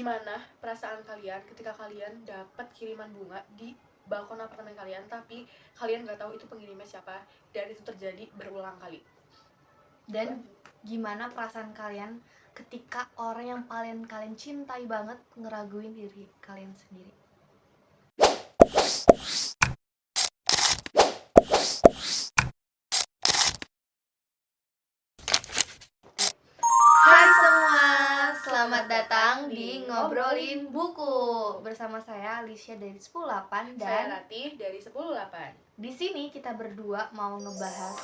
gimana perasaan kalian ketika kalian dapat kiriman bunga di balkon apartemen kalian, tapi kalian nggak tahu itu pengirimnya siapa dan itu terjadi berulang kali? Dan gimana perasaan kalian ketika orang yang paling kalian cintai banget ngeraguin diri kalian sendiri? Hai semua, selamat datang di Ngobrolin Buku. Bersama saya Alicia dari 108 Saya dan Ratih dari 108. di sini kita berdua mau ngebahas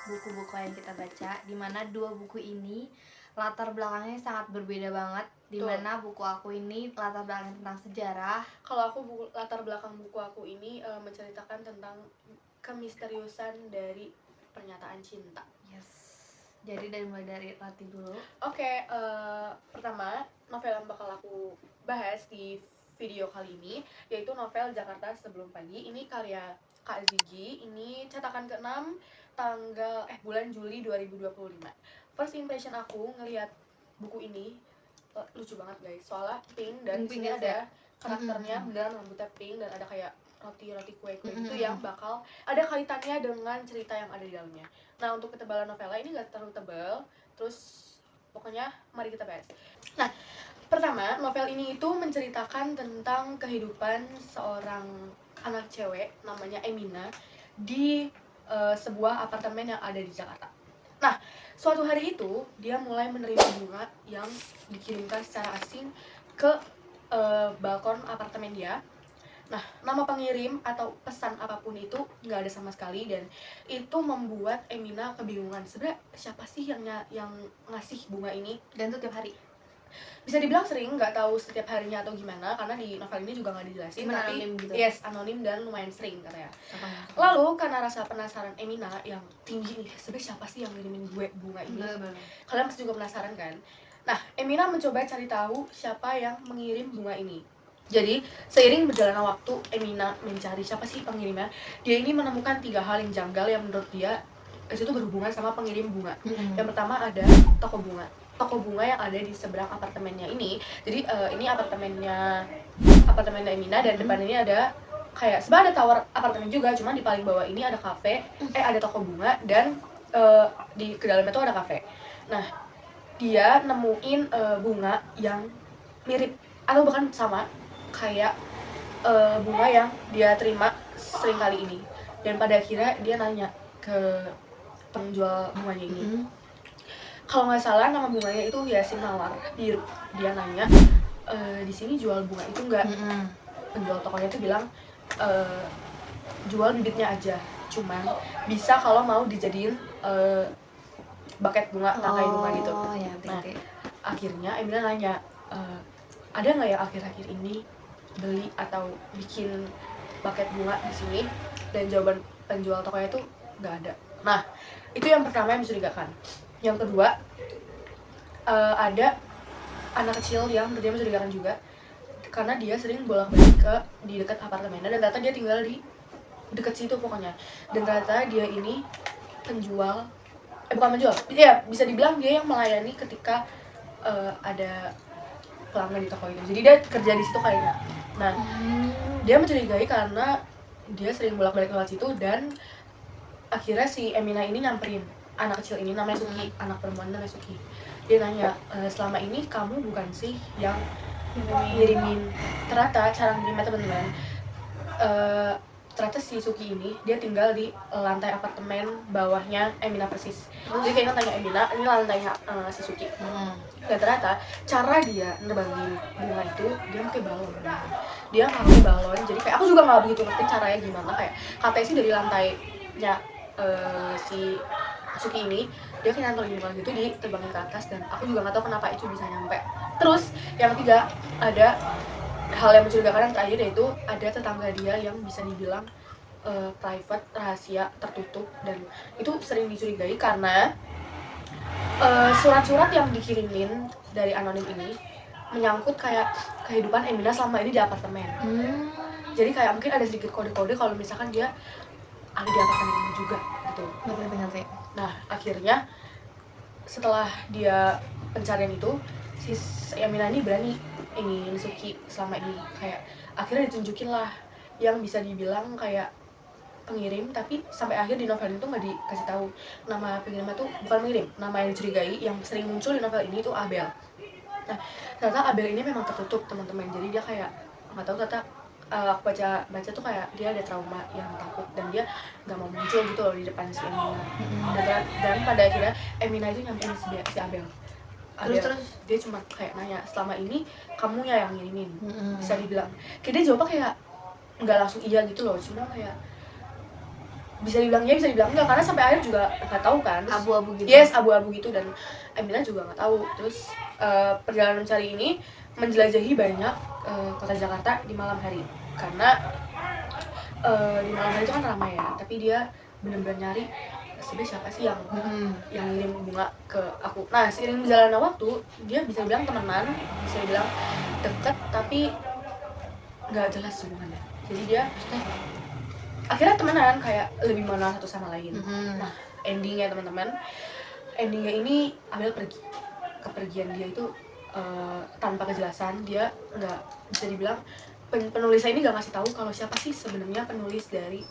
buku-buku yang kita baca, dimana dua buku ini latar belakangnya sangat berbeda banget. Dimana buku aku ini latar belakang tentang sejarah. Kalau aku latar belakang buku aku ini menceritakan tentang kemisteriusan dari pernyataan cinta. Yes. Jadi mulai dari Ratih dulu. Oke, pertama novel yang bakal aku bahas di video kali ini yaitu novel Jakarta Sebelum Pagi. Ini karya Kak Ziggy. Ini cetakan ke-6 bulan Juli 2025. First impression aku ngelihat buku ini lucu banget guys. Soalnya pink dan di sini ada karakternya beneran rambutnya pink dan ada kayak roti kue gitu yang bakal ada kaitannya dengan cerita yang ada di dalamnya. Nah, untuk ketebalan novelnya ini nggak terlalu tebal. Terus pokoknya mari kita bahas. Nah, pertama novel ini itu menceritakan tentang kehidupan seorang anak cewek namanya Emina di sebuah apartemen yang ada di Jakarta. Nah, suatu hari itu dia mulai menerima bunga yang dikirimkan secara asing ke balkon apartemen dia. Nah, nama pengirim atau pesan apapun itu nggak ada sama sekali dan itu membuat Emina kebingungan. Sebenarnya siapa sih yang ngasih bunga ini? Dan itu tiap hari. Bisa dibilang sering, nggak tahu setiap harinya atau gimana karena di novel ini juga nggak dijelasin. Tapi anonim gitu. Yes, anonim dan lumayan sering katanya. Lalu karena rasa penasaran Emina yang tinggi nih, sebenarnya siapa sih yang ngirimin gue bunga ini? Kalian pasti juga penasaran kan? Nah, Emina mencoba cari tahu siapa yang mengirim bunga ini. Jadi, seiring berjalannya waktu, Emina mencari siapa sih pengirimnya. Dia ini menemukan 3 hal yang janggal yang menurut dia itu berhubungan sama pengirim bunga. Yang pertama ada toko bunga yang ada di seberang apartemennya ini. Jadi ini apartemennya Emina dan depan ini ada kayak sebenarnya ada tower apartemen juga, cuma di paling bawah ini ada kafe, ada toko bunga dan di ke dalamnya tuh ada kafe. Nah, dia nemuin bunga yang mirip atau bahkan sama kayak bunga yang dia terima sering kali ini. Dan pada akhirnya dia nanya ke penjual bunganya ini. Kalau nggak salah nama bunganya itu hiasin mawar biru. Dia nanya, di sini jual bunga itu nggak? Penjual tokonya itu bilang, jual bibitnya aja. Cuman bisa kalau mau dijadiin buket bunga, tangkai bunga gitu. Ya, nah, akhirnya Emina nanya, ada nggak ya akhir-akhir ini beli atau bikin buket bunga di sini? Dan jawaban penjual tokonya itu nggak ada. Nah, itu yang pertama yang mencurigakan. Yang kedua, ada anak kecil yang dia mencurigakan juga karena dia sering bolak-balik di dekat apartemennya dan ternyata dia tinggal di dekat situ pokoknya. Dan ternyata dia ini bukan penjual, ya bisa dibilang dia yang melayani ketika ada pelanggan di toko itu. Jadi dia kerja di situ kayaknya. Nah, dia mencurigai karena dia sering bolak-balik lewat situ dan akhirnya si Emina ini nyamperin anak kecil ini namanya Suki, anak perempuan namanya Suki. Dia nanya, selama ini kamu bukan sih yang ngirimin? Ternyata cara ngirimnya teman-teman, ternyata si Suki ini dia tinggal di lantai apartemen bawahnya Emina persis. Jadi kayaknya tanya Emina, ini lantainya si Suki. Dan ternyata cara dia nerbangin bunga itu dia pakai balon. Dia pakai balon. Jadi kayak aku juga nggak begitu ngerti caranya gimana. Kayak katanya sih dari lantainya si Suki ini dia kayak nantolin bunga gitu diterbangin ke atas dan aku juga nggak tahu kenapa itu bisa nyampe. Terus yang ketiga ada hal yang mencurigakan yang terakhir, yaitu ada tetangga dia yang bisa dibilang private, rahasia, tertutup, dan itu sering dicurigai karena surat-surat yang dikirimin dari anonim ini menyangkut kayak kehidupan Emina selama ini di apartemen. Jadi kayak mungkin ada sedikit kode-kode kalau misalkan dia ada di apartemen ini juga gitu. Nah, akhirnya setelah dia pencarian itu si Emina ini berani ingin Suki selama ini. Kayak akhirnya ditunjukin lah yang bisa dibilang kayak pengirim, tapi sampai akhir di novel itu nggak dikasih tahu nama pengirimnya tuh bukan pengirim, nama yang dicurigai yang sering muncul di novel ini tuh Abel. Nah ternyata Abel ini memang tertutup teman-teman, jadi dia kayak nggak tahu, ternyata aku baca tuh kayak dia ada trauma yang takut dan dia nggak mau muncul gitu loh di depan si Emina. Dan pada akhirnya Emina itu nyamperin si Abel. Terus Dia cuma kayak nanya, selama ini kamu ya yang ngirimin, bisa dibilang kayak dia jawabnya kayak nggak langsung iya gitu loh, cuma kayak bisa dibilang iya bisa dibilang enggak, karena sampai akhir juga nggak tahu kan. abu-abu gitu. Yes, abu-abu gitu, dan Emina juga nggak tahu. Terus perjalanan mencari ini menjelajahi banyak kota Jakarta di malam hari, karena di malam hari itu kan ramai ya, tapi dia benar-benar nyari sebenarnya siapa sih yang ngirim bunga ke aku. Nah seiring berjalannya waktu dia bisa bilang temenan, bisa bilang deket, tapi nggak jelas hubungannya. Jadi dia akhirnya temenan, kayak lebih mengenal satu sama lain. Nah endingnya teman-teman, endingnya ini Abel pergi. Kepergian dia itu tanpa kejelasan. Dia nggak bisa dibilang, penulisnya ini nggak ngasih tahu kalau siapa sih sebenarnya penulis dari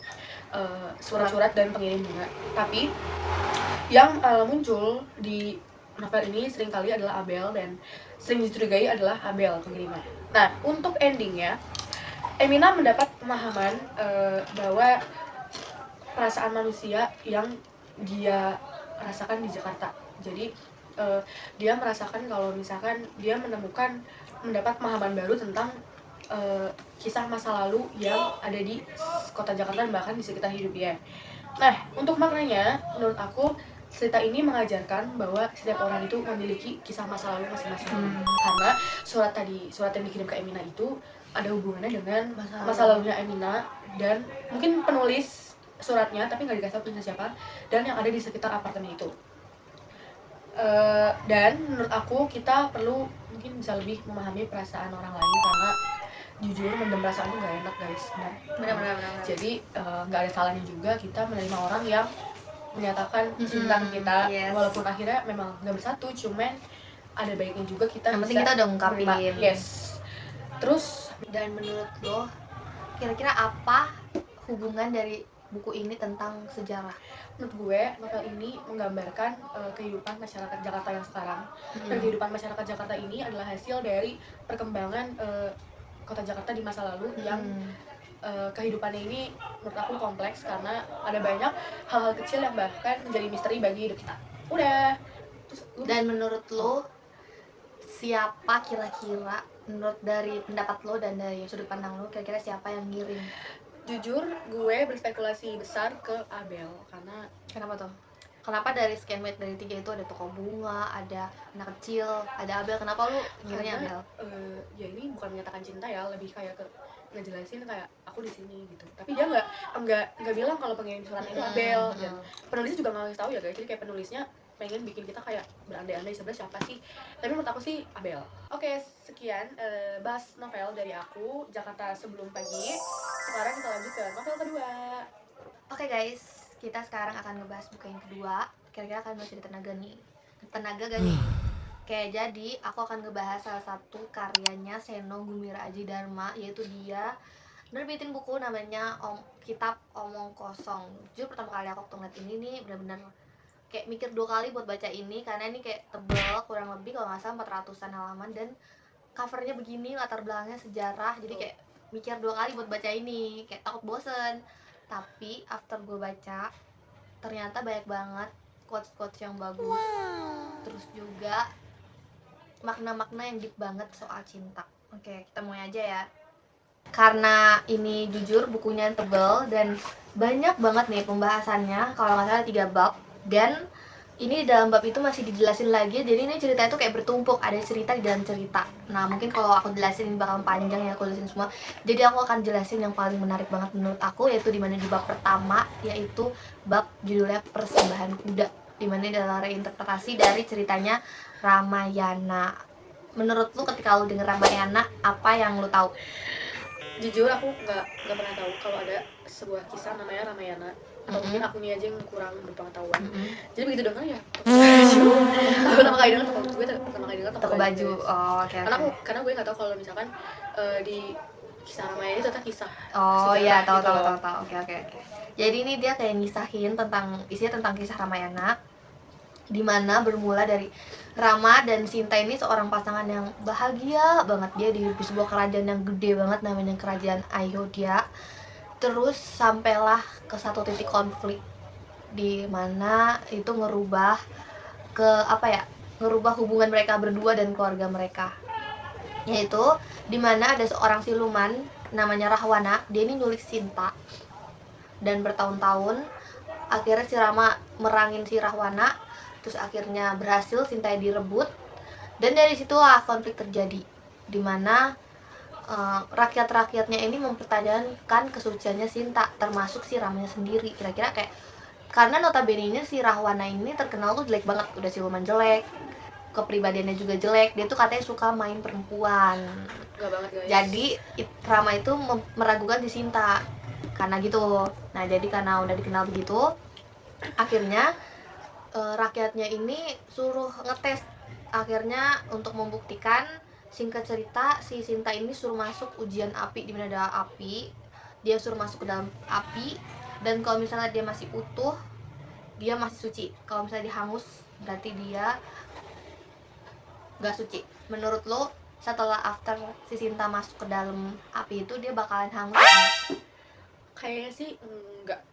surat-surat dan pengirim bunga. Tapi yang muncul di novel ini seringkali adalah Abel, dan sering dicurigai adalah Abel pengirimnya. Nah untuk endingnya Emina mendapat pemahaman bahwa perasaan manusia yang dia rasakan di Jakarta. Jadi dia merasakan kalau misalkan dia mendapat pemahaman baru tentang kisah masa lalu yang ada di kota Jakarta dan bahkan di sekitar hidupnya. Nah untuk maknanya, menurut aku cerita ini mengajarkan bahwa setiap orang itu memiliki kisah masa lalu masing-masing. Karena surat yang dikirim ke Emina itu ada hubungannya dengan masa lalunya Emina, dan mungkin penulis suratnya tapi nggak dikasih tahu penulisnya siapa, dan yang ada di sekitar apartemen itu. Dan menurut aku kita perlu mungkin bisa lebih memahami perasaan orang lain, karena jujur mendem perasaan itu nggak enak guys. Benar. Jadi nggak ada salahnya juga kita menerima orang yang menyatakan cinta ke kita, walaupun akhirnya memang nggak bersatu, cuman ada baiknya juga kita yang penting kita udah ngungkapin. Yes. Terus, dan menurut lo kira-kira apa hubungan dari buku ini tentang sejarah? Menurut gue novel ini menggambarkan kehidupan masyarakat Jakarta yang sekarang. Dan kehidupan masyarakat Jakarta ini adalah hasil dari perkembangan kota Jakarta di masa lalu yang kehidupannya ini menurut aku kompleks, karena ada banyak hal-hal kecil yang bahkan menjadi misteri bagi hidup kita. Udah. Dan menurut lo siapa kira-kira, menurut dari pendapat lo dan dari sudut pandang lo, kira-kira siapa yang ngirim? Jujur gue berspekulasi besar ke Abel, karena kenapa tuh? Kenapa dari scanmate dari 3 itu ada toko bunga, ada anak kecil, ada Abel, kenapa lu ngirimnya Abel? Ya ini bukan menyatakan cinta ya, lebih kayak ke ngejelasin kayak aku di sini gitu. Tapi dia nggak bilang kalau pengirim suratnya itu Abel, dan penulisnya juga nggak ngasih tahu ya guys. Jadi kayak penulisnya pengen bikin kita kayak berandai-andai sebenarnya siapa sih. Tapi menurut aku sih Abel. Oke, sekian bahas novel dari aku, Jakarta Sebelum Pagi. Sekarang kita lanjut ke novel kedua. Oke guys, kita sekarang akan ngebahas buku yang kedua. Kira-kira akan bahas cerita tenaga gak nih? Oke, jadi aku akan ngebahas salah satu karyanya Seno Gumira Aji Dharma, yaitu dia nerbitin buku namanya Kitab Omong Kosong. Jujur pertama kali aku ngeliat ini nih bener-bener kayak mikir 2 kali buat baca ini, karena ini kayak tebel, kurang lebih kalau nggak salah 400-an halaman, dan covernya begini, latar belakangnya sejarah, jadi kayak mikir 2 kali buat baca ini, kayak takut bosen. Tapi after gue baca ternyata banyak banget quotes-quotes yang bagus, terus juga makna-makna yang deep banget soal cinta. Oke, kita mulai aja ya. Karena ini jujur bukunya tebel dan banyak banget nih pembahasannya, kalau nggak salah 3 bab, dan ini di dalam bab itu masih dijelasin lagi. Jadi ini cerita itu kayak bertumpuk, ada cerita di dalam cerita. Nah mungkin kalau aku jelasin ini bakal panjang ya, aku jelasin semua. Jadi aku akan jelasin yang paling menarik banget menurut aku, yaitu dimana di bab pertama, yaitu bab judulnya Persembahan Kuda, dimana adalah reinterpretasi dari ceritanya Ramayana. Menurut lu ketika lu denger Ramayana, apa yang lu tahu? Jujur aku nggak pernah tahu kalau ada sebuah kisah namanya Ramayana. atau mungkin akunya aja yang kurang berpengetahuan. Mm-mm. Jadi begitu denger ya toko baju. Aku pertama kali denger pertama kali denger Toko baju. guys. Oh, oke. Karena gue nggak tahu kalau misalkan di kisah Ramayana ini ternyata kisah Oh sejarah iya, tahu gitu tahu loh. tahu tahu. Oke. Jadi ini dia kayak ngisahin tentang isinya tentang kisah Ramayana, dimana bermula dari Rama dan Sinta ini seorang pasangan yang bahagia banget. Dia di sebuah kerajaan yang gede banget namanya kerajaan Ayodhya. Terus sampailah ke satu titik konflik di mana itu ngerubah ngerubah hubungan mereka berdua dan keluarga mereka. Yaitu dimana ada seorang siluman namanya Rahwana. Dia ini nyulik Sinta dan bertahun-tahun akhirnya si Rama merangin si Rahwana, terus akhirnya berhasil, Sinta direbut, dan dari situlah konflik terjadi, dimana rakyat-rakyatnya ini mempertanyakan kesuciannya Sinta, termasuk si Ramanya sendiri. Kira-kira kayak, karena notabene ini si Rahwana ini terkenal tuh jelek banget, udah siluman jelek, kepribadiannya juga jelek, dia tuh katanya suka main perempuan. Gak banget guys. Jadi Rama itu meragukan si Sinta karena gitu. Nah jadi karena udah dikenal begitu, akhirnya rakyatnya ini suruh ngetes. Akhirnya untuk membuktikan, singkat cerita, si Sinta ini suruh masuk ujian api, di mana ada api. Dia suruh masuk ke dalam api, dan kalau misalnya dia masih utuh, dia masih suci. Kalau misalnya dihangus, berarti dia gak suci. Menurut lo, setelah after si Sinta masuk ke dalam api itu, dia bakalan hangus atau Kayaknya sih enggak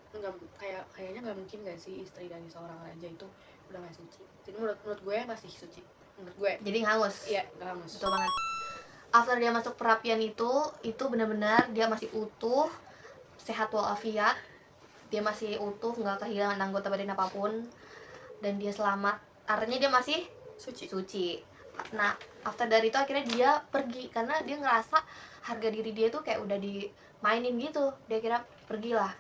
kayaknya nggak mungkin nggak sih istri dari seorang raja itu udah nggak suci. Jadi menurut gue masih suci. Menurut gue. jadi hangus? Iya, nggak hangus. Betul banget. After dia masuk perapian itu benar-benar dia masih utuh, sehat walafiat, dia masih utuh, nggak kehilangan anggota badan apapun, dan dia selamat. Artinya dia masih suci. Nah, after dari itu akhirnya dia pergi karena dia ngerasa harga diri dia tuh kayak udah dimainin gitu. Dia kira pergilah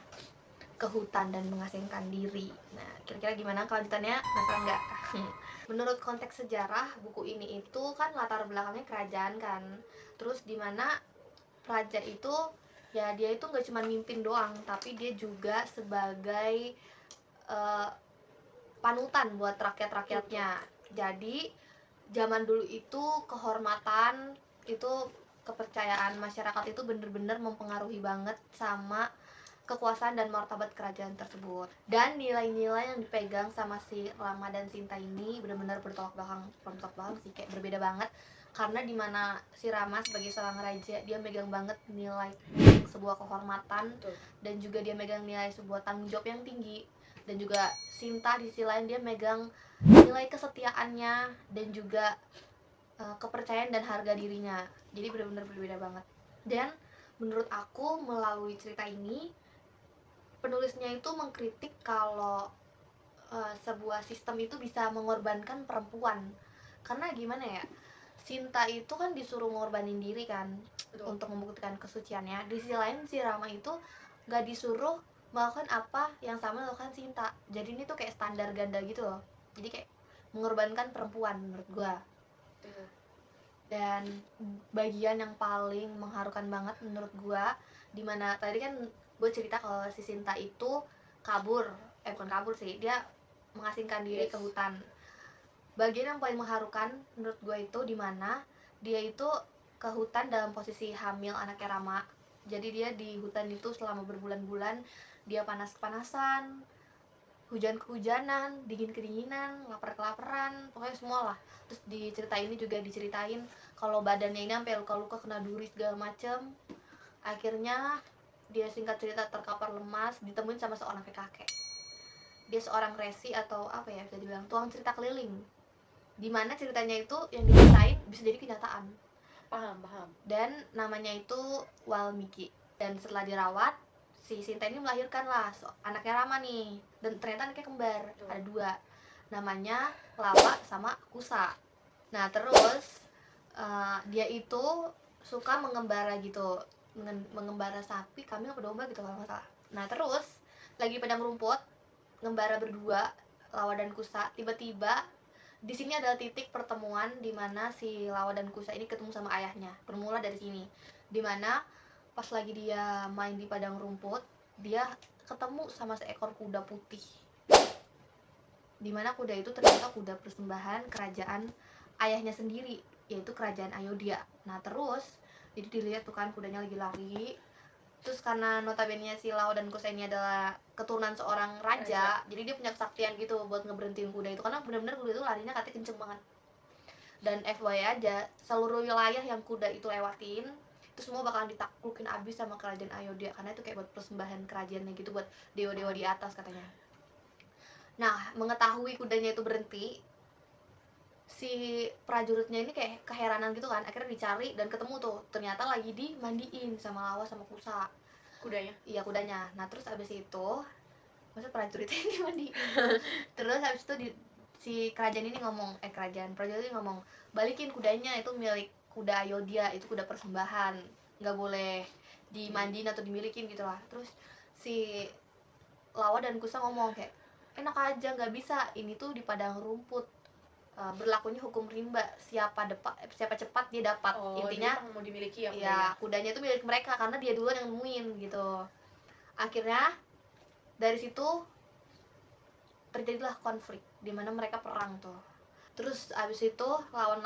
ke hutan dan mengasingkan diri. Nah, kira-kira gimana kelanjutannya? Penasaran nggak? Menurut konteks sejarah, buku ini itu kan latar belakangnya kerajaan kan. Terus dimana raja itu ya dia itu nggak cuma mimpin doang, tapi dia juga sebagai panutan buat rakyat-rakyatnya. Jadi zaman dulu itu kehormatan itu, kepercayaan masyarakat itu bener-bener mempengaruhi banget sama kekuasaan dan martabat kerajaan tersebut. Dan nilai-nilai yang dipegang sama si Rama dan Sinta ini benar-benar bertolak belakang sih, kayak berbeda banget. Karena dimana si Rama sebagai seorang raja, dia megang banget nilai sebuah kehormatan, dan juga dia megang nilai sebuah tanggung jawab yang tinggi. Dan juga Sinta di sisi lain dia megang nilai kesetiaannya dan juga kepercayaan dan harga dirinya. Jadi benar-benar berbeda banget. Dan menurut aku melalui cerita ini, penulisnya itu mengkritik kalau sebuah sistem itu bisa mengorbankan perempuan. Karena gimana ya, Sinta itu kan disuruh ngorbanin diri kan. Betul. Untuk membuktikan kesuciannya. Di sisi lain si Rama itu gak disuruh melakukan apa yang sama melakukan Sinta. Jadi ini tuh kayak standar ganda gitu loh. Jadi kayak mengorbankan perempuan menurut gua. Dan bagian yang paling mengharukan banget menurut gua, dimana tadi kan gue cerita kalau si Sinta itu bukan kabur sih, dia mengasingkan diri ke hutan. Bagian yang paling mengharukan menurut gue itu dimana dia itu ke hutan dalam posisi hamil anaknya Rama. Jadi dia di hutan itu selama berbulan-bulan, dia panas-kepanasan, hujan-kehujanan, dingin-kedinginan, lapar-kelaparan, pokoknya semua lah. Terus di cerita ini juga diceritain kalau badannya ini sampai luka-luka, kena duri segala macem. Akhirnya dia singkat cerita terkapar lemas, ditemuin sama seorang kakek. Dia seorang resi atau apa ya, bisa dibilang tukang cerita keliling, dimana ceritanya itu yang diceritain bisa jadi kenyataan. Paham. Dan namanya itu Walmiki. Dan setelah dirawat, si Sinta ini melahirkan lah anaknya Rama nih. Dan ternyata anaknya kembar, ada 2, namanya Lawa sama Kusa. Nah terus dia itu suka mengembara gitu, mengembara sapi, kambing apa domba gitu kalau nggak salah. Nah terus lagi padang rumput, ngembara berdua Lawa dan Kusa, tiba-tiba di sini adalah titik pertemuan di mana si Lawa dan Kusa ini ketemu sama ayahnya. Bermula dari sini, di mana pas lagi dia main di padang rumput, dia ketemu sama seekor kuda putih, dimana kuda itu ternyata kuda persembahan kerajaan ayahnya sendiri, yaitu kerajaan Ayodhya. Nah terus jadi dilihat tuh kan kudanya lagi lari. Terus karena notabene si Lao dan Kusa ini adalah keturunan seorang raja, jadi dia punya kesaktian gitu buat ngeberhentiin kuda itu, karena benar-benar kuda itu larinya katanya kenceng banget. Dan FYI aja, seluruh wilayah yang kuda itu lewatin itu semua bakalan ditaklukin abis sama kerajaan Ayodhya, karena itu kayak buat persembahan kerajaannya gitu, buat dewa-dewa di atas katanya. Nah mengetahui kudanya itu berhenti, si prajuritnya ini kayak keheranan gitu kan, akhirnya dicari dan ketemu tuh, ternyata lagi dimandiin sama Lawa sama Kusa. Kudanya? Iya kudanya. Nah terus abis itu, masa prajuritnya dimandiin? Terus abis itu si kerajaan ini ngomong, prajurit ini ngomong, balikin kudanya, itu milik kuda Ayodhya, itu kuda persembahan, nggak boleh dimandiin atau dimilikin gitu lah. Terus si Lawa dan Kusa ngomong kayak, enak aja, nggak bisa, ini tuh di padang rumput, berlakunya hukum rimba, siapa cepat dia dapat. Intinya mau dimiliki ya kudanya. Ya kudanya itu milik mereka karena dia duluan yang nemuin gitu. Akhirnya dari situ terjadilah konflik dimana mereka perang tuh. Terus abis itu lawan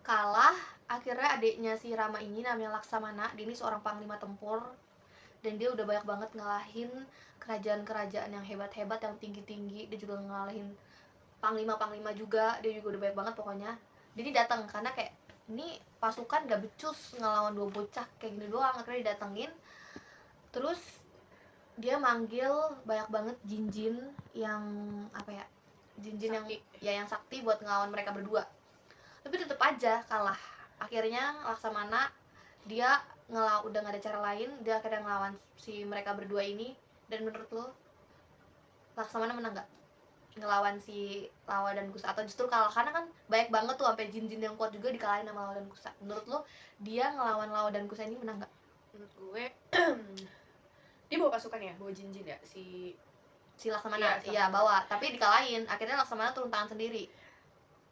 kalah. Akhirnya adiknya si Rama ini namanya Laksamana, dia ini seorang panglima tempur, dan dia udah banyak banget ngalahin kerajaan-kerajaan yang hebat-hebat, yang tinggi-tinggi. Dia juga ngalahin panglima juga, dia juga udah banyak banget pokoknya. Dia ini datang karena kayak ini pasukan gak becus ngelawan dua bocah kayak gini doang. Akhirnya didatengin, terus dia manggil banyak banget jin-jin yang apa ya, jin-jin yang sakti buat ngelawan mereka berdua, tapi tetep aja kalah. Akhirnya Laksamana dia udah gak ada cara lain, dia akhirnya ngelawan si mereka berdua ini. Dan menurut lo Laksamana menang gak ngelawan si Lawa dan Kusa, atau justru kalah? Karena kan banyak banget tuh sampai jin-jin yang kuat juga dikalahin sama Lawa dan Kusa. Menurut lo dia ngelawan Lawa dan Kusa ini menang gak? Menurut gue dia bawa pasukan ya, bawa jin-jin ya, si Laksamana. Iya bawa, tapi dikalahin. Akhirnya Laksamana turun tangan sendiri.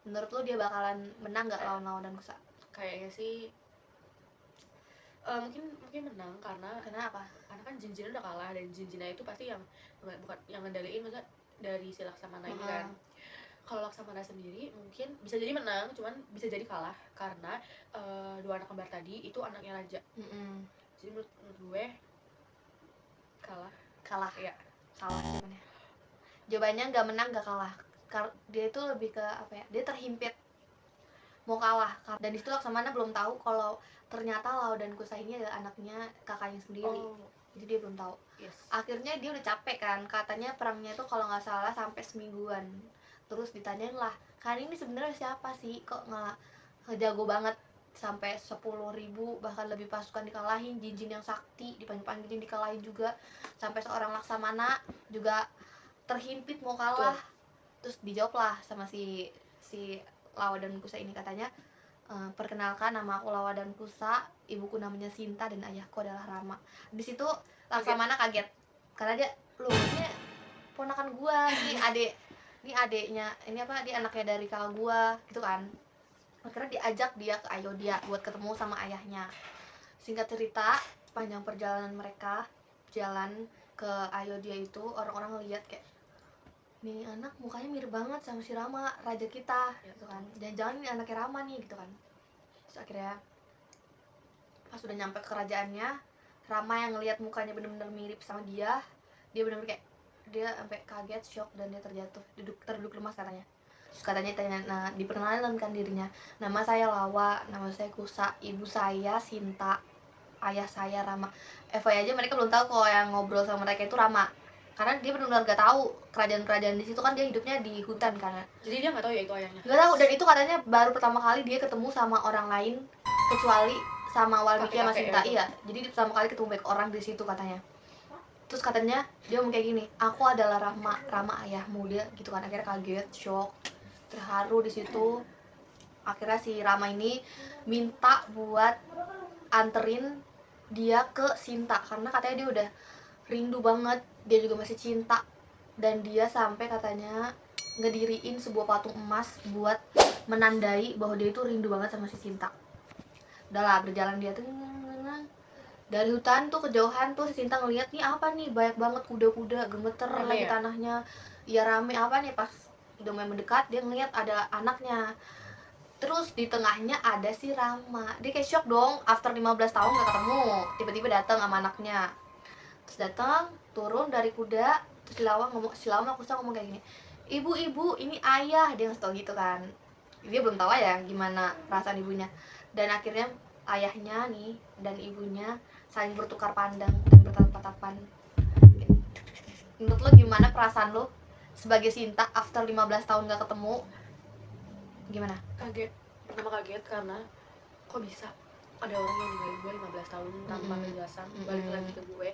Menurut lo dia bakalan menang gak lawan Lawa dan Kusa? Kayaknya sih mungkin menang, karena apa? Karena kan jin-jinnya udah kalah, dan jin-jinnya itu pasti yang bukan yang ngendaliin, maksudnya dari si Laksamana ini kan. Kalau Laksamana sendiri mungkin bisa jadi menang, cuman bisa jadi kalah karena dua anak kembar tadi itu anaknya raja. Jadi menurut gue kalah ya. Salah jawabannya. Jawabannya nggak menang nggak kalah. Dia itu lebih ke apa ya, dia terhimpit mau kalah. Dan disitu Laksamana belum tahu kalau ternyata Lao dan Kusa ini adalah anaknya kakaknya sendiri. Jadi dia belum tahu. Akhirnya dia udah capek kan, katanya perangnya itu kalau nggak salah sampai semingguan. Terus ditanyain lah, kalian ini sebenarnya siapa sih, kok ngejago banget sampai 10.000 bahkan lebih pasukan dikalahin, jin-jin yang sakti dipanggil-panggilin dikalahin juga, sampai seorang Laksamana juga terhimpit mau kalah. Terus dijawab lah sama si Lawa dan Kusa ini, katanya, perkenalkan, nama aku Lawa dan Kusa, ibuku namanya Sinta dan ayahku adalah Rama. Di situ Laksamana kaget karena dia, lu ini ponakan gua, ini adeknya, ini apa, dia anaknya dari kakak gua gitu kan. Akhirnya diajak dia ke Ayodhya buat ketemu sama ayahnya. Singkat cerita, panjang perjalanan mereka jalan ke Ayodhya itu, orang-orang ngeliat kayak, nih anak mukanya mirip banget sama si Rama, raja kita gitu kan, jangan-jangan ini anaknya Rama nih gitu kan. Terus akhirnya pas udah nyampe ke kerajaannya, Rama yang ngeliat mukanya bener-bener mirip sama dia bener-bener kayak, dia sampai kaget, shock, dan dia terduduk lemas katanya. Terus katanya diperkenalkan dirinya, nama saya Lawa, nama saya Kusa, ibu saya Sinta, ayah saya Rama. FYI aja mereka belum tahu kalau yang ngobrol sama mereka itu Rama, karena dia benar-benar gak tahu kerajaan-kerajaan di situ kan, dia hidupnya di hutan kan. Jadi dia nggak tahu ya itu ayahnya. Nggak tahu, dan itu katanya baru pertama kali dia ketemu sama orang lain kecuali sama Walmiki sama Sinta. Iya, jadi pertama kali ketemu banyak orang di situ katanya. Terus katanya dia ngomong kayak gini, aku adalah Rama ayahmu, dia gitu kan. Akhirnya kaget, shock, terharu di situ. Akhirnya si Rama ini minta buat anterin dia ke Sinta karena katanya dia udah rindu banget, dia juga masih cinta. Dan dia sampai katanya ngediriin sebuah patung emas buat menandai bahwa dia itu rindu banget sama si Sinta. Udahlah, berjalan dia tuh Dari hutan tuh kejauhan tuh si Sinta ngeliat nih apa nih, banyak banget kuda-kuda gemeter Rame lagi ya? tanahnya. Ya rame apa nih, pas udah mulai mendekat dia ngeliat ada anaknya. Terus di tengahnya ada si Rama. Dia kayak shock dong, after 15 tahun gak ketemu. Tiba-tiba datang sama anaknya. Terus datang, turun dari kuda, terus si Lawang aku ngomong kayak gini. Ibu, ini ayah, dia ngasih tau gitu kan. Dia belum tahu ya gimana perasaan ibunya. Dan akhirnya ayahnya nih dan ibunya saling bertukar pandang dan bertatap-tatapan. Menurut lo gimana perasaan lo sebagai Sinta after 15 tahun gak ketemu? Gimana? Kaget. Pertama kaget karena kok bisa ada orang yang ninggalin gue 15 tahun tanpa kejelasan balik lagi ke gue.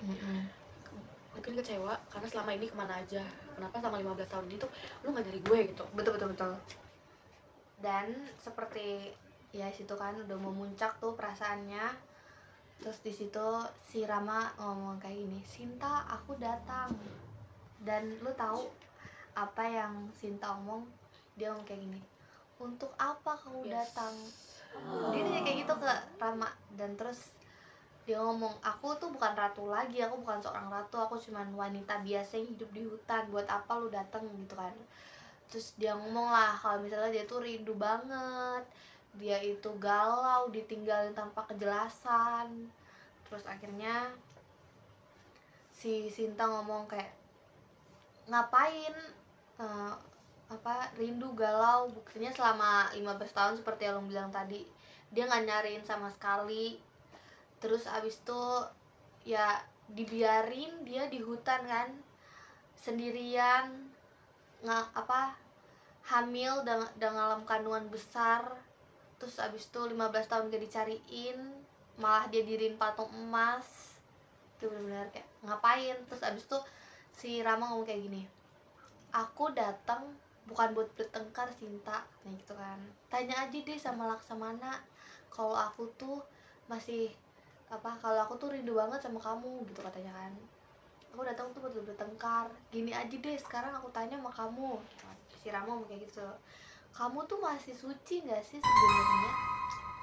Mungkin kecewa karena selama ini kemana aja, kenapa selama 15 tahun ini tuh lu gak nyari gue gitu. Betul. Dan seperti ya situ kan udah mau muncak tuh perasaannya. Terus di situ si Rama ngomong kayak gini, Sinta aku datang. Dan lu tahu apa yang Sinta omong? Dia ngomong kayak gini, untuk apa kamu datang? Dia nanya kayak gitu ke Rama. Dan terus dia ngomong, aku tuh bukan ratu lagi, aku bukan seorang ratu, aku cuman wanita biasa yang hidup di hutan, buat apa lu datang gitu kan. Terus dia ngomong lah kalau misalnya dia tuh rindu banget, dia itu galau ditinggalin tanpa kejelasan. Terus akhirnya si Sinta ngomong kayak, ngapain rindu galau, buktinya selama 15 tahun seperti yang lo bilang tadi dia nggak nyariin sama sekali. Terus abis itu ya dibiarin dia di hutan kan sendirian, hamil dalam kandungan besar. Terus abis itu 15 tahun gak dicariin, malah dia diriin patung emas. Itu benar-benar kayak ngapain. Terus abis itu si Rama ngomong kayak gini, aku datang bukan buat bertengkar Sinta, kayak gitu kan. Tanya aja deh sama Laksamana kalau aku tuh masih kalau aku tuh rindu banget sama kamu gitu katanya kan. Aku datang tuh buat bertengkar. Gini aja deh, sekarang aku tanya sama kamu. Si Rama ngomong kayak gitu, kamu tuh masih suci nggak sih sebenarnya?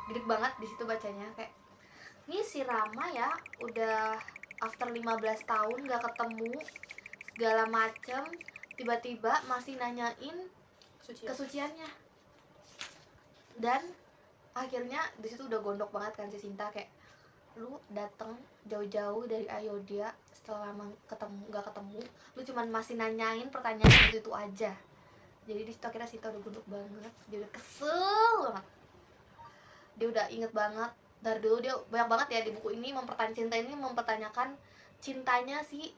Gede banget di situ bacanya kayak, ini si Rama ya udah after 15 tahun gak ketemu segala macem, tiba-tiba masih nanyain kesuciannya. Dan akhirnya di situ udah gondok banget kan si Sinta kayak, lu dateng jauh-jauh dari Ayodhya setelah lama gak ketemu, lu cuman masih nanyain pertanyaan itu aja. Jadi di situ akhirnya Sinta udah gondok banget, dia udah kesel banget, dia udah inget banget dari dulu. Dia banyak banget ya di buku ini mempertanyakan cintanya si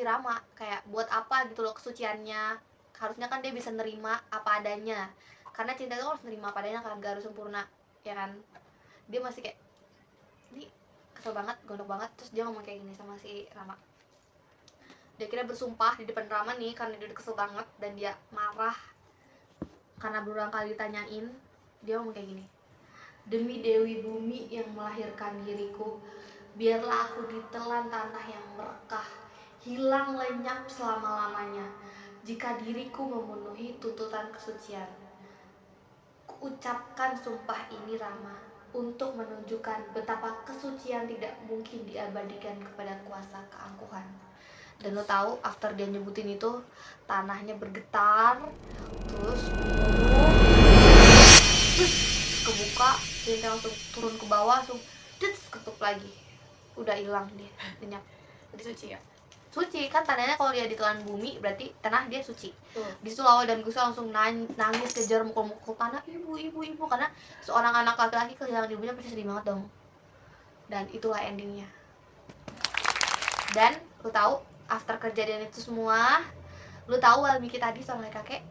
Rama, kayak buat apa gitu loh kesuciannya. Harusnya kan dia bisa nerima apa adanya, karena cinta itu harus nerima apa adanya kan, gak harus sempurna ya kan. Dia masih kayak, ini kesel banget, gondok banget. Terus dia ngomong kayak gini sama si Rama, dia kira bersumpah di depan Rama nih karena dia udah kesel banget dan dia marah karena berulang kali ditanyain. Dia ngomong kayak gini, demi Dewi Bumi yang melahirkan diriku, biarlah aku ditelan tanah yang merekah, hilang lenyap selama-lamanya. Jika diriku memenuhi tuntutan kesucian, kuucapkan sumpah ini Rama, untuk menunjukkan betapa kesucian tidak mungkin diabadikan kepada kuasa keangkuhan. Dan lo tahu after dia nyebutin itu, tanahnya bergetar, terus kebuka, Sinta langsung turun ke bawah, langsung ketup lagi, udah hilang dia lenyap. Jadi suci ya? Suci kan tanahnya, kalau dia ditelan bumi berarti tanah dia suci. Di situ Lawa dan Gusa langsung nangis, kejar mukul-mukul tanah, ibu, karena seorang anak laki-laki kehilangan ibunya pasti sedih banget dong. Dan itulah endingnya. Dan lu tahu after kejadian itu semua, lu tahu Walmiki tadi sama kakek,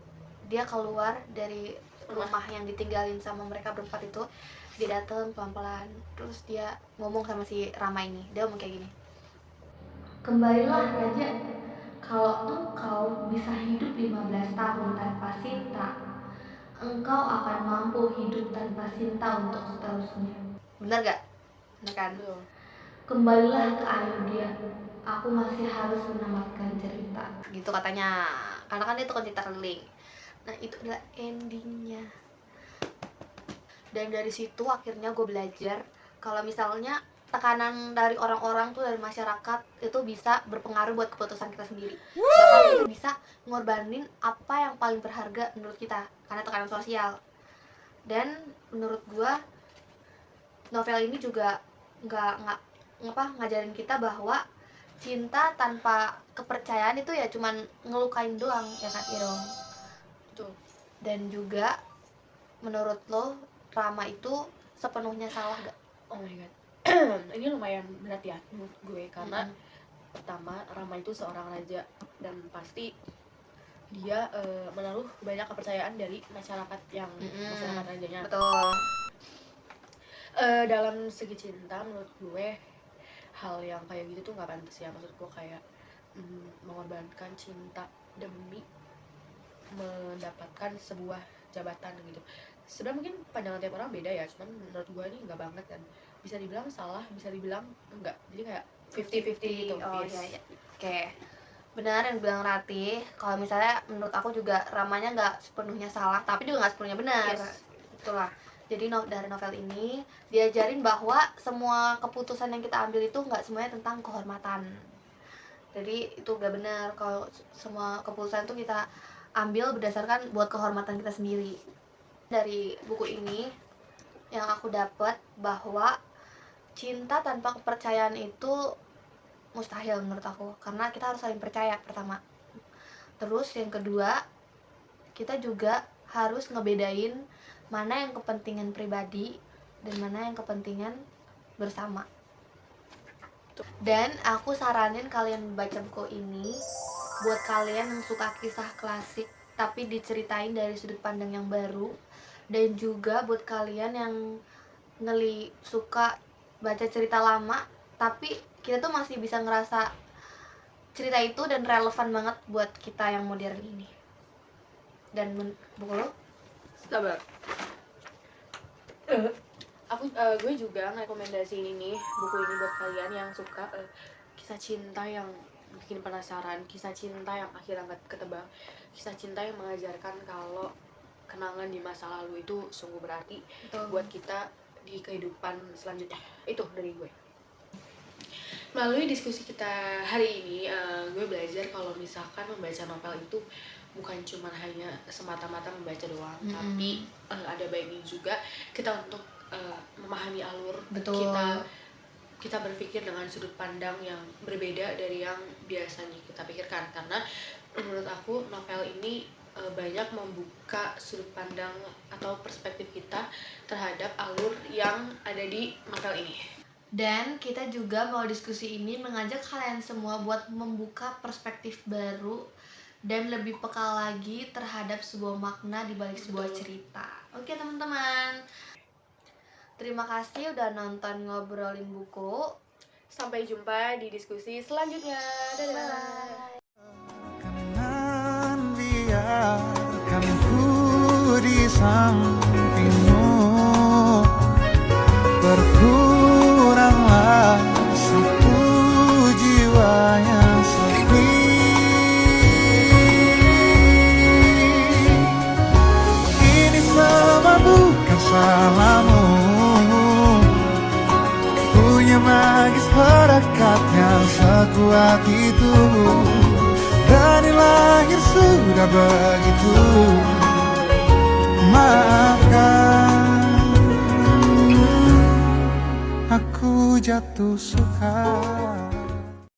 dia keluar dari rumah yang ditinggalin sama mereka berempat itu. Dia datang pelan-pelan, terus dia ngomong sama si Rama ini. Dia ngomong kayak gini, kembalilah Raja, kalau engkau bisa hidup 15 tahun tanpa Sinta, engkau akan mampu hidup tanpa Sinta untuk seterusnya. Bener gak? Bener kan? Kembalilah ke Ayodhya, aku masih harus menamatkan cerita, gitu katanya. Karena kan dia tukang cerita keliling. Nah itu adalah endingnya. Dan dari situ akhirnya gue belajar kalau misalnya tekanan dari orang-orang tuh, dari masyarakat itu bisa berpengaruh buat keputusan kita sendiri. Bahkan kita bisa ngorbanin apa yang paling berharga menurut kita karena tekanan sosial. Dan menurut gua novel ini juga ngajarin kita bahwa cinta tanpa kepercayaan itu ya cuman ngelukain doang, ya kan Irong? Betul. Dan juga menurut lo Rama itu sepenuhnya salah gak? Oh my god. Ini lumayan berat ya menurut gue karena pertama Rama itu seorang raja dan pasti dia menaruh banyak kepercayaan dari masyarakat yang masyarakat rajanya. Betul. Dalam segi cinta menurut gue hal yang kayak gitu tuh nggak pantas ya, maksud gue kayak mengorbankan cinta demi mendapatkan sebuah jabatan gitu. Sebenarnya mungkin pandangan tiap orang beda ya, cuman menurut gue ini nggak banget dan bisa dibilang salah, bisa dibilang enggak. Jadi kayak 50-50 gitu. Oh Yes. iya. Oke. Benar yang bilang Ratih. Kalau misalnya menurut aku juga Ramanya nggak sepenuhnya salah, tapi juga nggak sepenuhnya benar. Yes. Itulah. Jadi dari novel ini diajarin bahwa semua keputusan yang kita ambil itu nggak semuanya tentang kehormatan. Jadi itu nggak benar kalau semua keputusan itu kita ambil berdasarkan buat kehormatan kita sendiri. Dari buku ini yang aku dapat bahwa cinta tanpa kepercayaan itu mustahil menurut aku, karena kita harus saling percaya pertama. Terus yang kedua, kita juga harus ngebedain mana yang kepentingan pribadi dan mana yang kepentingan bersama. Dan aku saranin kalian baca buku ini buat kalian yang suka kisah klasik tapi diceritain dari sudut pandang yang baru, dan juga buat kalian yang suka baca cerita lama tapi kita tuh masih bisa ngerasa cerita itu dan relevan banget buat kita yang modern ini. Dan buku lo? Sabar. Gue juga ngerekomendasiin ini buku ini buat kalian yang suka kisah cinta yang bikin penasaran, kisah cinta yang akhirnya nggak ketebak, kisah cinta yang mengajarkan kalau kenangan di masa lalu itu sungguh berarti buat kita di kehidupan selanjutnya. Itu dari gue. Melalui diskusi kita hari ini, gue belajar kalau misalkan membaca novel itu bukan cuma hanya semata-mata membaca doang, tapi ada baiknya juga kita untuk memahami alur. Betul. Kita berpikir dengan sudut pandang yang berbeda dari yang biasanya kita pikirkan, karena menurut aku novel ini banyak membuka sudut pandang atau perspektif kita terhadap alur yang ada di novel ini. Dan kita juga mau diskusi ini mengajak kalian semua buat membuka perspektif baru dan lebih peka lagi terhadap sebuah makna di balik sebuah cerita. Oke teman-teman, terima kasih udah nonton Ngobrolin Buku. Sampai jumpa di diskusi selanjutnya. Dadah. Bye. Jangan biarkan ku di sampingmu, berkuranglah satu jiwa yang sepi. Ini semua bukan salahmu, punya magis perekat yang sekuat itu. Dari lahir sudah begitu, maafkan aku jatuh suka.